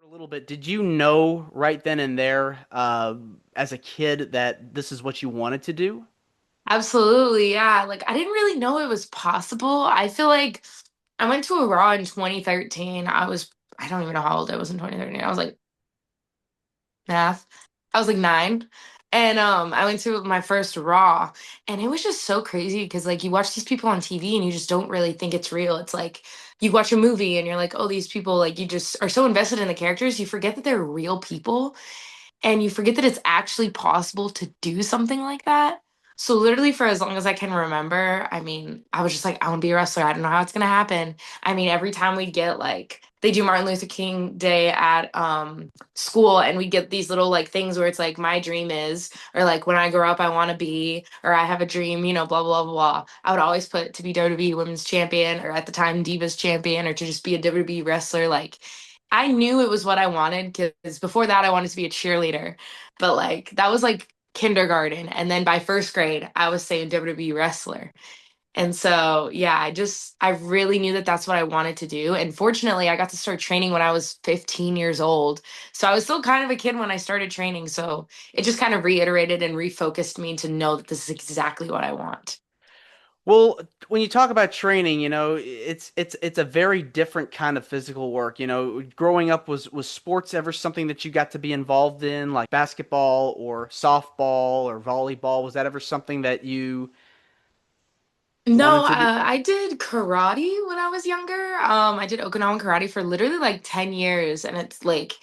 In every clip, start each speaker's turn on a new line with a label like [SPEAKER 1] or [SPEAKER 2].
[SPEAKER 1] A little bit. Did you know right then and there, as a kid, that this is what you wanted to do?
[SPEAKER 2] Absolutely, yeah. Like I didn't really know it was possible. I feel like I went to a Raw in 2013. I don't even know how old I was in 2013. I was like math. I was like 9. And I went to my first Raw and it was just so crazy because like you watch these people on TV and you just don't really think it's real. It's like you watch a movie and you're like, "Oh, these people like you just are so invested in the characters, you forget that they're real people." And you forget that it's actually possible to do something like that. So literally for as long as I can remember, I mean, I was just like, I want to be a wrestler. I don't know how it's gonna happen. I mean, every time we'd get like they do Martin Luther King Day at school and we get these little like things where it's like my dream is or like when I grow up I want to be or I have a dream, blah blah blah blah. I would always put to be WWE Women's Champion or at the time Divas Champion or to just be a WWE wrestler like I knew it was what I wanted because before that I wanted to be a cheerleader. But like that was like kindergarten. And then by first grade, I was saying WWE wrestler. And so, yeah, I really knew that that's what I wanted to do. And fortunately, I got to start training when I was 15 years old. So I was still kind of a kid when I started training. So it just kind of reiterated and refocused me to know that this is exactly what I want.
[SPEAKER 1] Well, when you talk about training, it's a very different kind of physical work. Growing up, was sports ever something that you got to be involved in, like basketball or softball or volleyball? Was that ever something that you
[SPEAKER 2] No,
[SPEAKER 1] wanted to do?
[SPEAKER 2] I did karate when I was younger. I did Okinawan karate for literally like 10 years, and it's like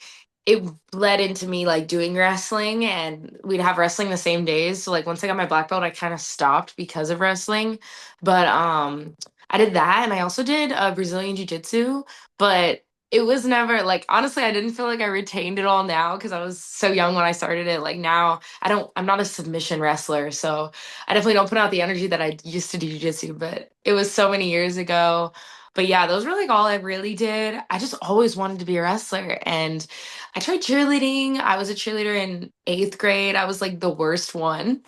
[SPEAKER 2] it led into me like doing wrestling, and we'd have wrestling the same days. So like once I got my black belt, I kind of stopped because of wrestling. But I did that, and I also did Brazilian jiu-jitsu, but it was never like honestly, I didn't feel like I retained it all now because I was so young when I started it. Like now, I'm not a submission wrestler, so. I definitely don't put out the energy that I used to do jujitsu, but it was so many years ago. But yeah, those were like all I really did. I just always wanted to be a wrestler. And I tried cheerleading. I was a cheerleader in 8th grade. I was like the worst one.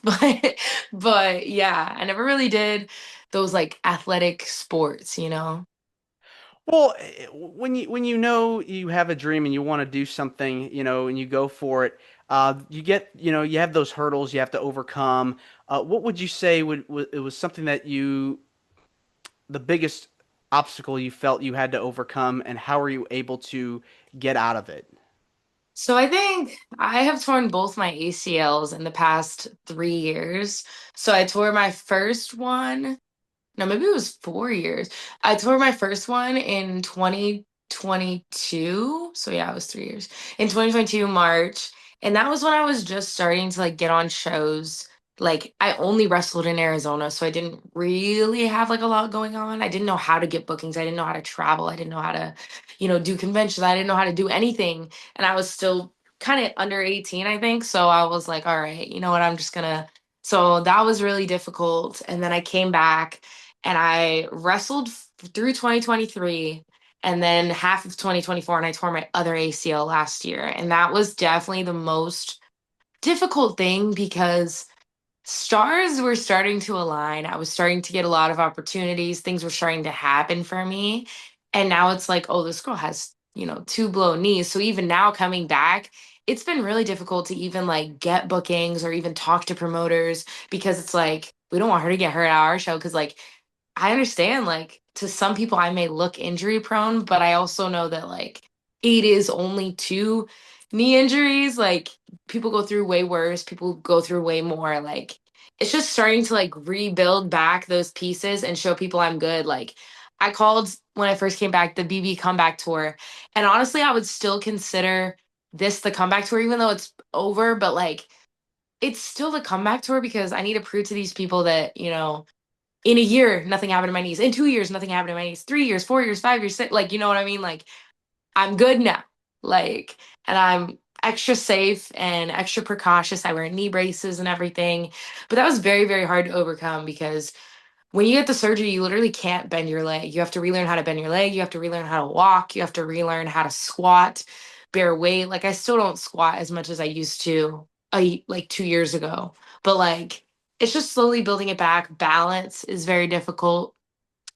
[SPEAKER 2] But yeah, I never really did those like athletic sports.
[SPEAKER 1] Well, when you know you have a dream and you want to do something, and you go for it, you have those hurdles you have to overcome. What would you say it was something that the biggest obstacle you felt you had to overcome, and how are you able to get out of it?
[SPEAKER 2] So I think I have torn both my ACLs in the past 3 years. So I tore my first one. No, maybe it was 4 years. I tore my first one in 2022. So yeah, it was 3 years. In 2022, March. And that was when I was just starting to like get on shows. Like I only wrestled in Arizona, so I didn't really have like a lot going on. I didn't know how to get bookings. I didn't know how to travel. I didn't know how to, do conventions. I didn't know how to do anything. And I was still kind of under 18, I think. So I was like, all right, you know what? I'm just gonna. So that was really difficult. And then I came back and I wrestled through 2023 and then half of 2024 and I tore my other ACL last year. And that was definitely the most difficult thing because stars were starting to align. I was starting to get a lot of opportunities. Things were starting to happen for me. And now it's like, oh, this girl has, two blown knees. So even now coming back, it's been really difficult to even like get bookings or even talk to promoters because it's like we don't want her to get hurt at our show because like I understand, like, to some people, I may look injury prone, but I also know that, like, it is only two knee injuries. Like, people go through way worse, people go through way more. Like, it's just starting to, like, rebuild back those pieces and show people I'm good. Like, I called when I first came back the BB comeback tour. And honestly, I would still consider this the comeback tour, even though it's over, but, like, it's still the comeback tour because I need to prove to these people that, in a year, nothing happened to my knees. In 2 years, nothing happened to my knees. 3 years, 4 years, 5 years, six, like, you know what I mean? Like, I'm good now. Like, and I'm extra safe and extra precautious. I wear knee braces and everything. But that was very, very hard to overcome because when you get the surgery, you literally can't bend your leg. You have to relearn how to bend your leg. You have to relearn how to walk. You have to relearn how to squat, bear weight. Like, I still don't squat as much as I used to like 2 years ago. But like, it's just slowly building it back. Balance is very difficult.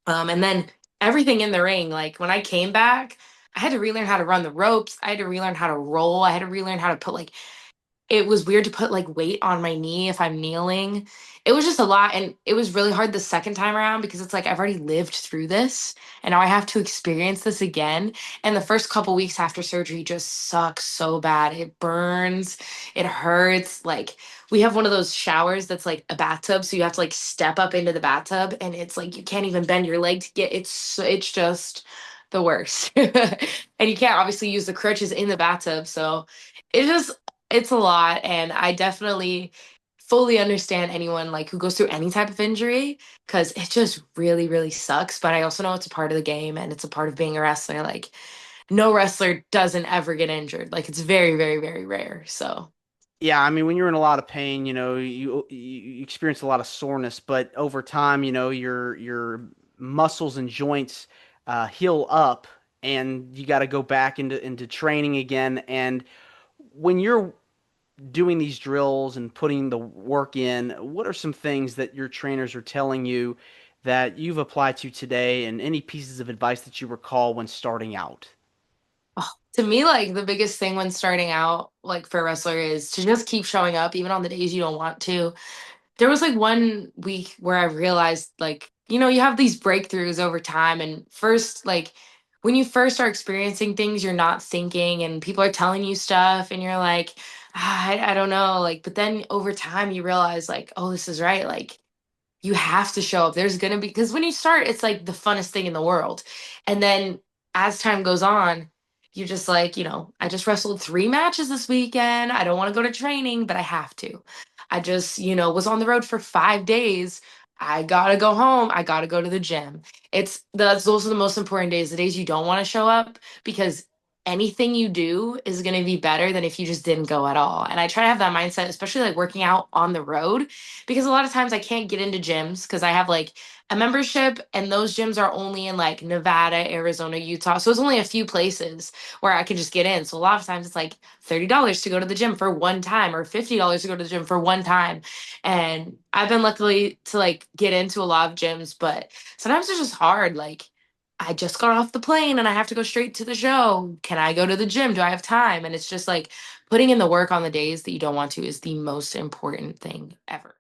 [SPEAKER 2] And then everything in the ring, like when I came back, I had to relearn how to run the ropes. I had to relearn how to roll. I had to relearn how to put like it was weird to put like weight on my knee if I'm kneeling. It was just a lot. And it was really hard the second time around because it's like I've already lived through this and now I have to experience this again. And the first couple weeks after surgery just sucks so bad. It burns, it hurts. Like we have one of those showers that's like a bathtub. So you have to like step up into the bathtub and it's like you can't even bend your leg to get it's just the worst. And you can't obviously use the crutches in the bathtub. So it just it's a lot, and I definitely fully understand anyone like who goes through any type of injury because it just really, really sucks. But I also know it's a part of the game and it's a part of being a wrestler. Like no wrestler doesn't ever get injured. Like it's very, very, very rare. So
[SPEAKER 1] Yeah, I mean, when you're in a lot of pain, you experience a lot of soreness, but over time, your muscles and joints heal up, and you got to go back into training again. And when you're doing these drills and putting the work in, what are some things that your trainers are telling you that you've applied to today, and any pieces of advice that you recall when starting out?
[SPEAKER 2] oh, to me, like the biggest thing when starting out, like for a wrestler, is to just keep showing up even on the days you don't want to. There was like one week where I realized like, you have these breakthroughs over time and first like when you first start experiencing things you're not thinking and people are telling you stuff and you're like, I don't know, like but then over time you realize like, oh, this is right. Like you have to show up. There's going to be, because when you start, it's like the funnest thing in the world. And then as time goes on, you're just like, I just wrestled 3 matches this weekend. I don't want to go to training, but I have to. I just, was on the road for 5 days. I gotta go home. I gotta go to the gym. Those are the most important days, the days you don't want to show up because anything you do is going to be better than if you just didn't go at all. And I try to have that mindset, especially like working out on the road because a lot of times I can't get into gyms because I have like a membership and those gyms are only in like Nevada, Arizona, Utah. So it's only a few places where I can just get in. So a lot of times it's like $30 to go to the gym for one time or $50 to go to the gym for one time. And I've been lucky to like get into a lot of gyms, but sometimes it's just hard. Like I just got off the plane and I have to go straight to the show. Can I go to the gym? Do I have time? And it's just like putting in the work on the days that you don't want to is the most important thing ever.